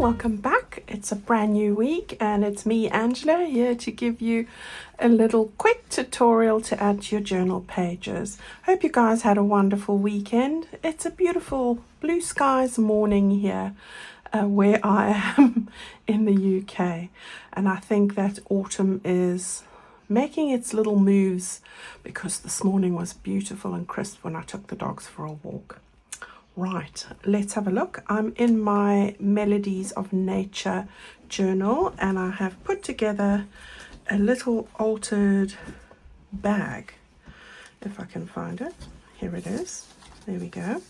welcome back. It's a brand new week and it's me, Angela, here to give you a little quick tutorial to add to your journal pages. Hope you guys had a wonderful weekend. It's a beautiful blue skies morning here where I am in the UK, and I think that autumn is making its little moves because this morning was beautiful and crisp when I took the dogs for a walk. Right, let's have a look. I'm in my Melodies of Nature journal and I have put together a little altered bag. If I can find it. Here it is. There we go.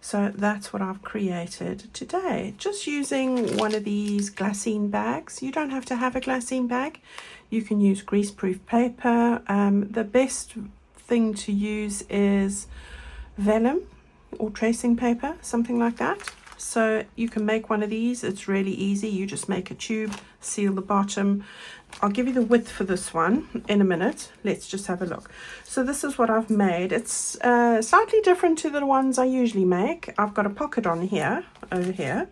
So that's what I've created today. Just using one of these glassine bags. You don't have to have a glassine bag. You can use greaseproof paper. The best thing to use is vellum or tracing paper, something like that. So you can make one of these. It's really easy. You just make a tube, seal the bottom. I'll give you the width for this one in a minute. Let's just have a look. So this is what I've made. It's slightly different to the ones I usually make. I've got a pocket on here, over here.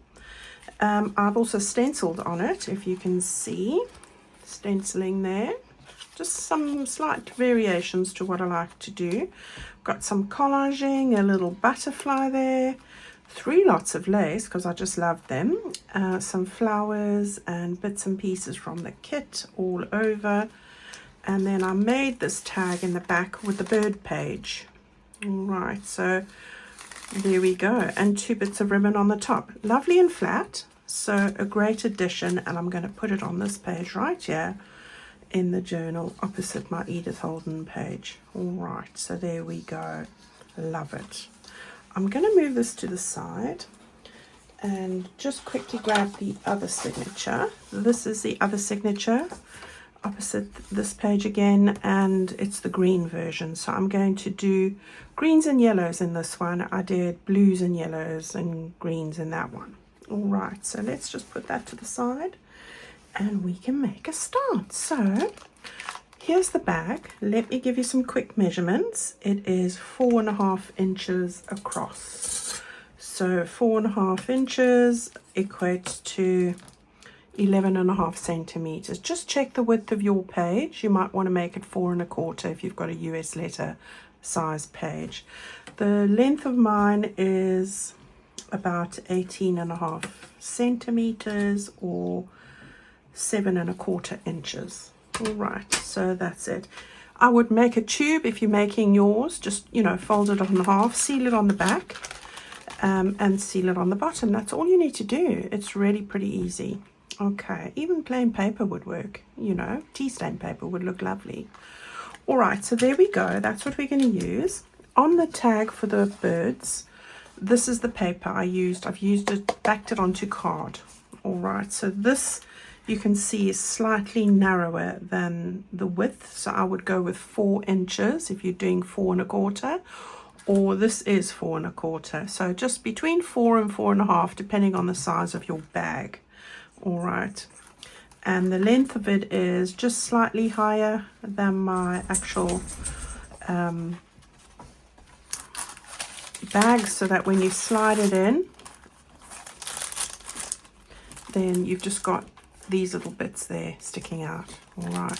I've also stenciled on it, if you can see, stenciling there. Just some slight variations to what I like to do. Got some collaging, a little butterfly there, 3 lots of lace because I just love them, some flowers and bits and pieces from the kit all over, and then I made this tag in the back with the bird page. All right, so there we go, and 2 bits of ribbon on the top. Lovely and flat, so a great addition, and I'm going to put it on this page right here in the journal opposite my Edith Holden page. All right, so there we go. Love it. I'm going to move this to the side and just quickly grab the other signature. This is the other signature opposite this page again, and it's the green version. So I'm going to do greens and yellows in this one. I did blues and yellows and greens in that one. All right, so let's just put that to the side and we can make a start. So here's the bag. Let me give you some quick measurements. It is 4.5 inches across. So 4.5 inches equates to 11.5 centimeters. Just check the width of your page. You might want to make it 4.25 if you've got a US letter size page. The length of mine is about 18.5 centimeters or 7.25 inches. All right, so that's it. I would make a tube if you're making yours. Just, you know, fold it on half, seal it on the back, and seal it on the bottom. That's all you need to do. It's really pretty easy. Okay, even plain paper would work. You know, tea stain paper would look lovely. All right, so there we go. That's what we're going to use. On the tag for the birds, this is the paper I used. I've used it, backed it onto card. All right, so this, you can see, is slightly narrower than the width. So I would go with 4 inches if you're doing 4.25, or this is 4.25. So just between 4 and 4.5, depending on the size of your bag. All right. And the length of it is just slightly higher than my actual bag, so that when you slide it in, then you've just got these little bits there sticking out. All right,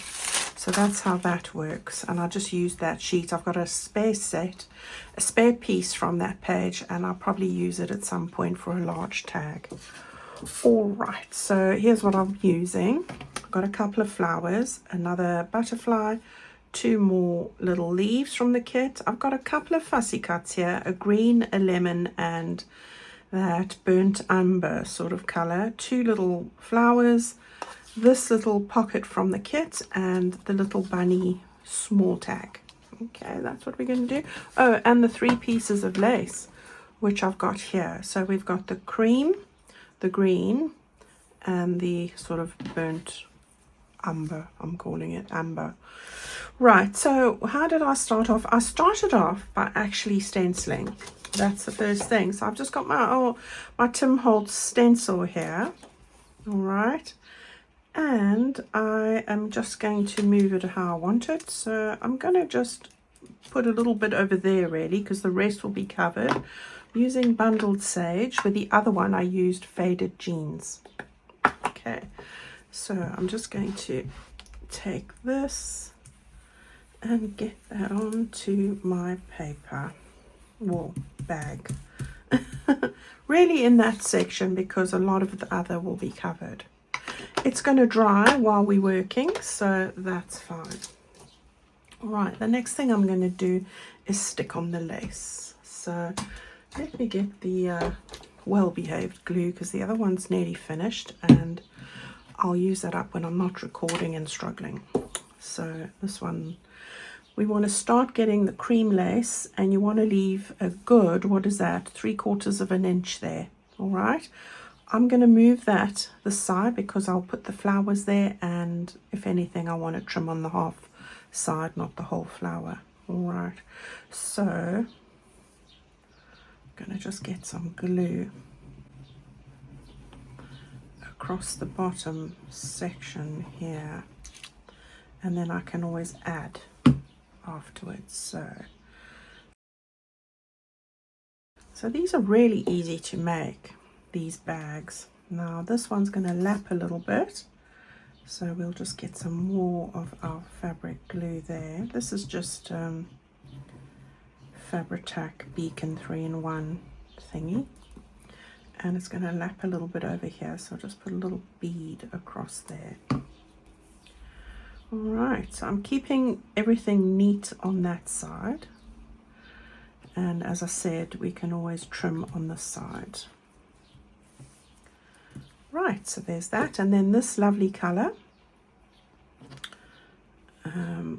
so that's how that works. And I just used that sheet. I've got a spare piece from that page, and I'll probably use it at some point for a large tag. All right, so here's what I'm using. I've got a couple of flowers, another butterfly, 2 more little leaves from the kit. I've got a couple of fussy cuts here, a green, a lemon, and that burnt umber sort of color, 2 little flowers, this little pocket from the kit, and the little bunny small tag. Okay, that's what we're going to do. Oh, and the 3 pieces of lace which I've got here. So we've got the cream, the green, and the sort of burnt umber. I'm calling it amber. Right, so how did I start off? I started off by actually stenciling. That's the first thing. So I've just got my Tim Holtz stencil here. All right, and I am just going to move it how I want it. So I'm going to just put a little bit over there really, because the rest will be covered. using bundled sage. With the other one I used faded jeans. Okay, so I'm just going to take this and get that onto my paper or bag. Really in that section, because a lot of the other will be covered. It's going to dry while we're working, so that's fine. Right, the next thing I'm going to do is stick on the lace. So let me get the well-behaved glue, because the other one's nearly finished, and I'll use that up when I'm not recording and struggling. So this one, we want to start getting the cream lace, and you want to leave a good, what is that, 3/4 of an inch there. All right, I'm going to move that this side because I'll put the flowers there, and if anything I want to trim on the half side, not the whole flower. All right, so I'm going to just get some glue across the bottom section here, and then I can always add afterwards. So these are really easy to make, these bags. Now this one's going to lap a little bit, so we'll just get some more of our fabric glue there. This is just Fabri-Tac Beacon 3-in-1 thingy, and it's going to lap a little bit over here, so I'll just put a little bead across there. All right, so I'm keeping everything neat on that side, and as I said, we can always trim on the side. Right, so there's that, and then this lovely color,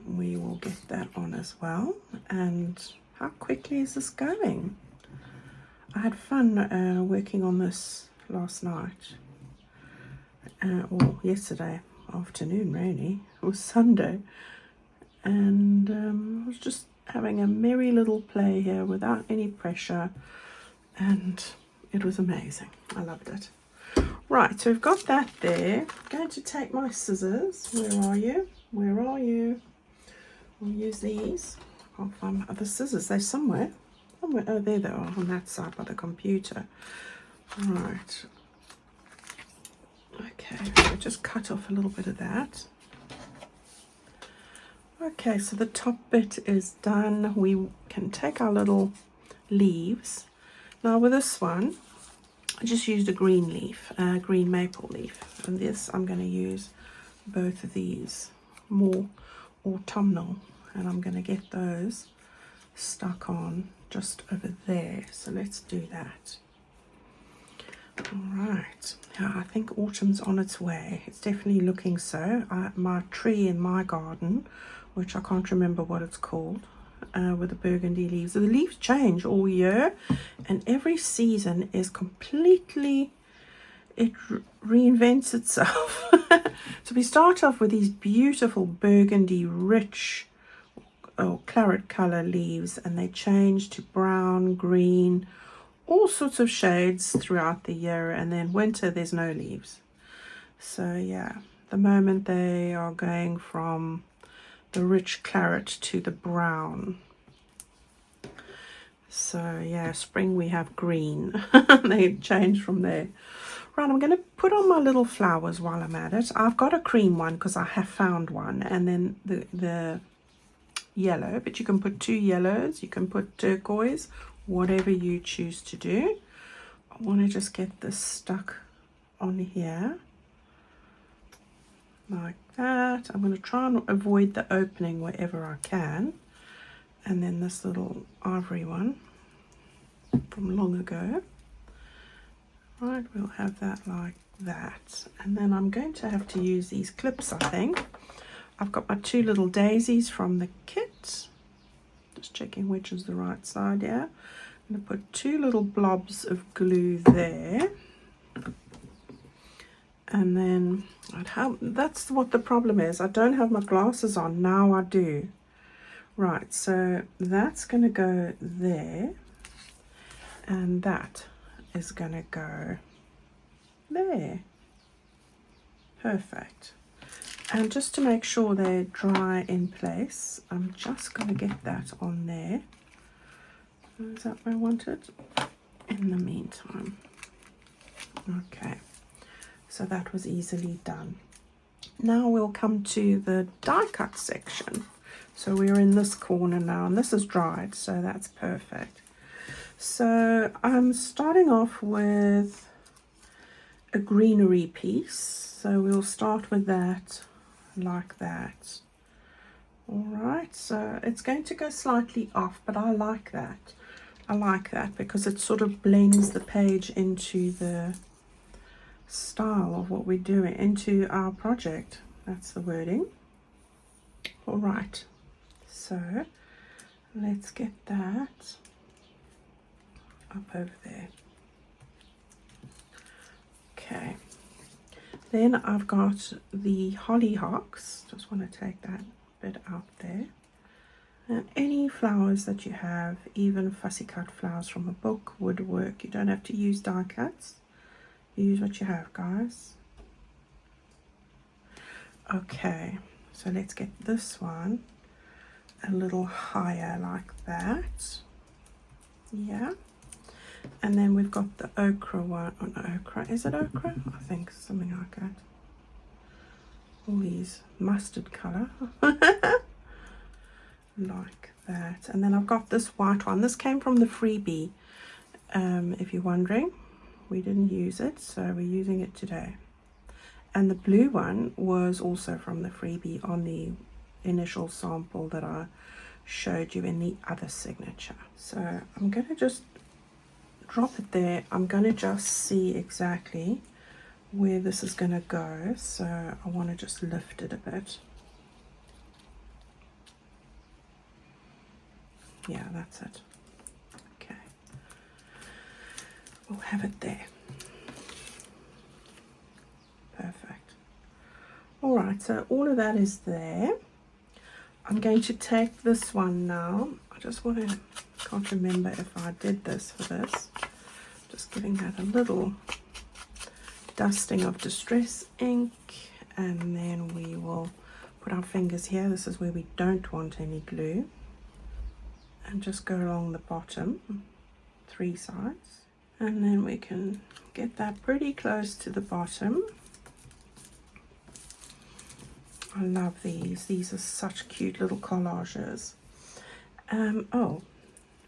we will get that on as well. And how quickly is this going? I had fun working on this last night, or yesterday afternoon really. It was Sunday, and I was just having a merry little play here without any pressure, and it was amazing. I loved it. Right, so we've got that there. I'm going to take my scissors. Where are you? Where are you? We'll use these. I'll find my other scissors. They're somewhere. Oh, there they are, on that side by the computer. Right. Okay, so just cut off a little bit of that. Okay, so the top bit is done. We can take our little leaves. Now with this one, I just used a green leaf, green maple leaf. And this, I'm going to use both of these, more autumnal. And I'm going to get those stuck on just over there. So let's do that. All right. Yeah, I think autumn's on its way. It's definitely looking so. My tree in my garden, which I can't remember what it's called, with the burgundy leaves. So the leaves change all year, and every season is completely, it reinvents itself. So we start off with these beautiful burgundy, rich, or claret color leaves, and they change to brown, green, all sorts of shades throughout the year, and then winter there's no leaves. So yeah, the moment they are going from the rich claret to the brown. So yeah, spring we have green. They change from there. Right, I'm going to put on my little flowers while I'm at it. I've got a cream one because I have found one, and then the yellow, but you can put 2 yellows, you can put turquoise, whatever you choose to do. I want to just get this stuck on here like that. I'm going to try and avoid the opening wherever I can. And then this little ivory one from long ago. Right, we'll have that like that. And then I'm going to have to use these clips, I think. I've got my 2 little daisies from the kit. Just checking which is the right side here. I'm going to put 2 little blobs of glue there. And then that's what the problem is. I don't have my glasses on. Now I do. Right, so that's going to go there. And that is going to go there. Perfect. And just to make sure they're dry in place, I'm just going to get that on there. Is that where I want it? in the meantime. Okay, so that was easily done. Now we'll come to the die cut section. So we're in this corner now, and this is dried, so that's perfect. So I'm starting off with a greenery piece, so we'll start with that like that. All right, so it's going to go slightly off, but I like that. I like that because it sort of blends the page into the style of what we're doing, into our project. That's the wording. All right, so let's get that up over there. Okay, then I've got the hollyhocks. Just want to take that bit out there. And any flowers that you have, even fussy cut flowers from a book, would work. You don't have to use die cuts. Use what you have, guys. Okay, so let's get this one a little higher like that. Yeah. And then we've got the ochre one. Oh, no, ochre. Is it ochre? I think something like that. All these mustard colour. Like that. And then I've got this white one. This came from the freebie. If you're wondering, we didn't use it, so we're using it today. And the blue one was also from the freebie on the initial sample that I showed you in the other signature. So I'm going to just drop it there. I'm going to just see exactly where this is going to go, so I want to just lift it a bit. Yeah, that's it. Okay, we'll have it there. Perfect. All right, so all of that is there. I'm going to take this one now. I just want to, can't remember if I did this for this. Just giving that a little dusting of distress ink, and then we will put our fingers here. This is where we don't want any glue, and just go along the bottom 3 sides, and then we can get that pretty close to the bottom. I love these are such cute little collages. Oh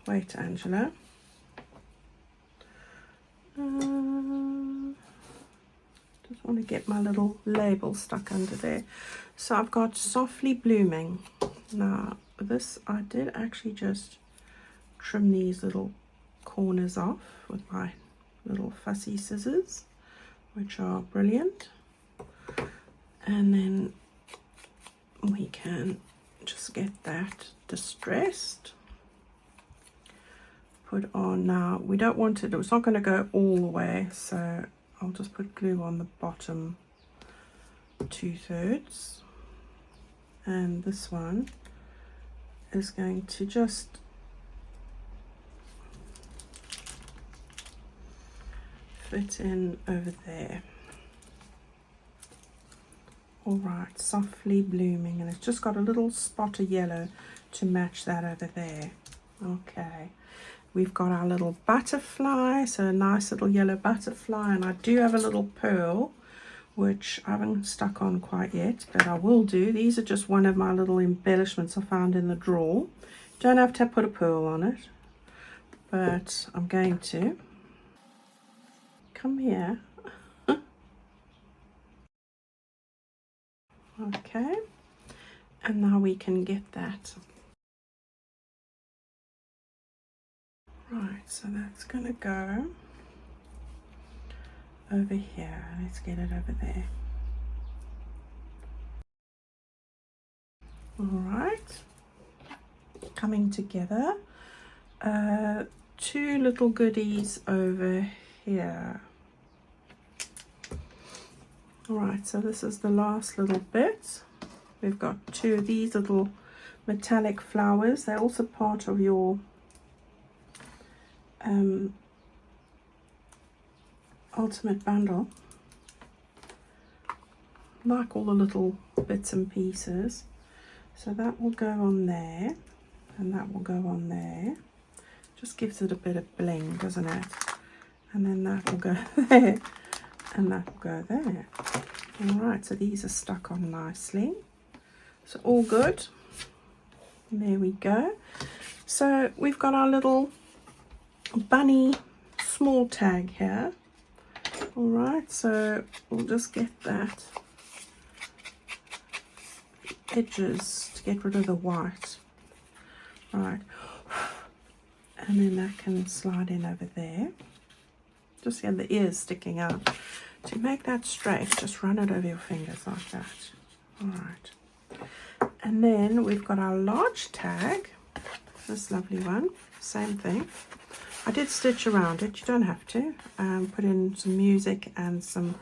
wait, Angela, just want to get my little label stuck under there. So I've got softly blooming. Now this, I did actually just trim these little corners off with my little fussy scissors, which are brilliant. And then we can just get that distressed, put on. Now we don't want it, it's not going to go all the way, so I'll just put glue on the bottom 2/3, and this one is going to just fit in over there. All right, softly blooming, and it's just got a little spot of yellow to match that over there. Okay, we've got our little butterfly, so a nice little yellow butterfly, and I do have a little pearl, which I haven't stuck on quite yet, but I will do. These are just one of my little embellishments I found in the drawer. Don't have to put a pearl on it, but I'm going to. Come here. Okay, and now we can get that. Right, so that's going to go over here. Let's get it over there. All right, coming together. 2 little goodies over here. All right, so this is the last little bit. We've got 2 of these little metallic flowers. They're also part of your ultimate bundle. Like all the little bits and pieces. So that will go on there, and that will go on there. Just gives it a bit of bling, doesn't it? and then that will go there, and that will go there. All right, so these are stuck on nicely. So all good. There we go. So we've got our little bunny small tag here. All right, so we'll just get that edges to get rid of the white. All right, and then that can slide in over there. Just get the ears sticking out. To make that straight, just run it over your fingers like that. All right, and then we've got our large tag, this lovely one, same thing. I did stitch around it, you don't have to. Put in some music and some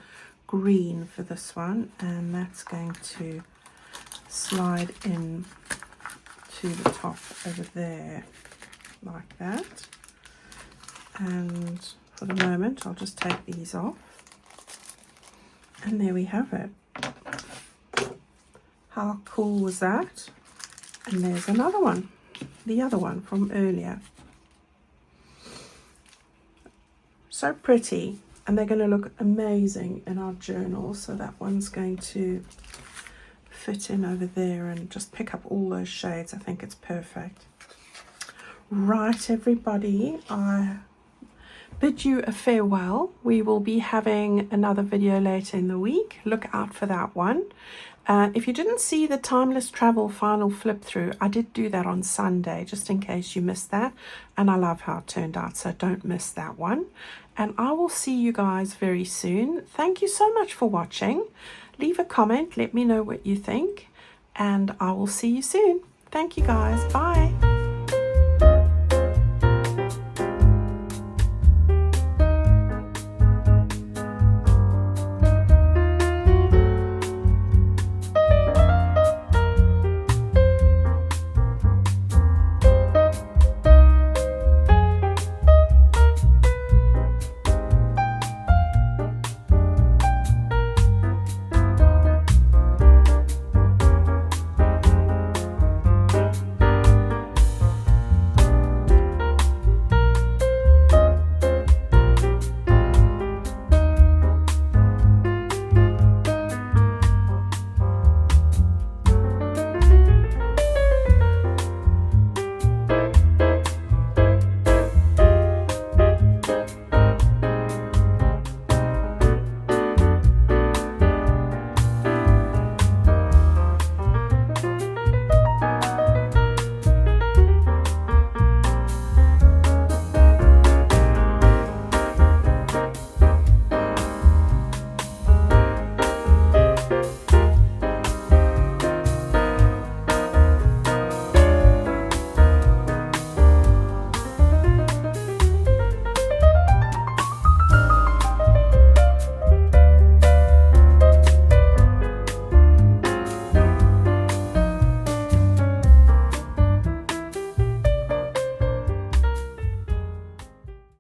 green for this one, and that's going to slide in to the top over there like that. And for the moment I'll just take these off, and there we have it. How cool was that? And there's another one, the other one from earlier. So pretty, and they're going to look amazing in our journal. So that one's going to fit in over there and just pick up all those shades. I think it's perfect. Right, everybody, I bid you a farewell. We will be having another video later in the week. Look out for that one. If you didn't see the Timeless Travel final flip through, I did do that on Sunday, just in case you missed that. And I love how it turned out, so don't miss that one. And I will see you guys very soon. Thank you so much for watching. Leave a comment, let me know what you think, and I will see you soon. Thank you guys, bye.